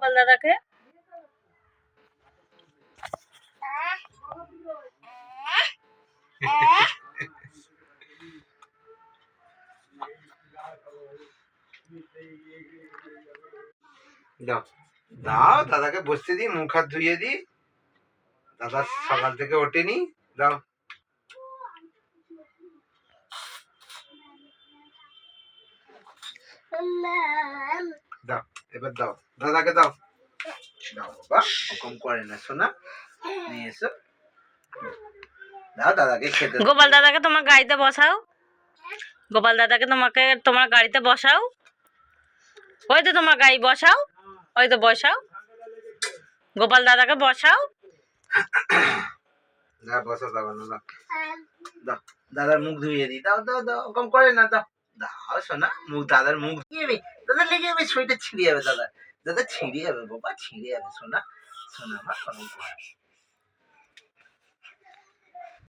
গোপাল দাদাকে। দাও দাও দাদাকে বসতে দি, মুখ হাত ধুইয়ে দি। দাদা সকাল থেকে ওঠেনি। দাও দাও, এবার দাও দাদাকে দাও। দাও বাবা, হুকুম করে না সোনা, নিয়ে এসো। দাও দাদাকে খেতে। গোপাল দাদাকে তোমার গাড়িতে বসাও। গোপাল দাদাকে তোমার গাড়িতে বসাও। ওই তো তোমার গাড়ি, বসাও। ওই তো বসাও, গোপাল দাদাকে বসাও। না বসা যাবে না, দাও দাদার মুখ ধুইয়ে দি। দাও দাও দাও, হুকুম করে না, দাও দাও সোনা। দাদার মুখ ধুয়ে দাদা লেগে যাবে, শরীরটা ছিঁড়ে যাবে। দাদা দাদা ছিঁড়ে যাবে বাবা, ছিঁড়ে যাবে সোনা। সোনা মা,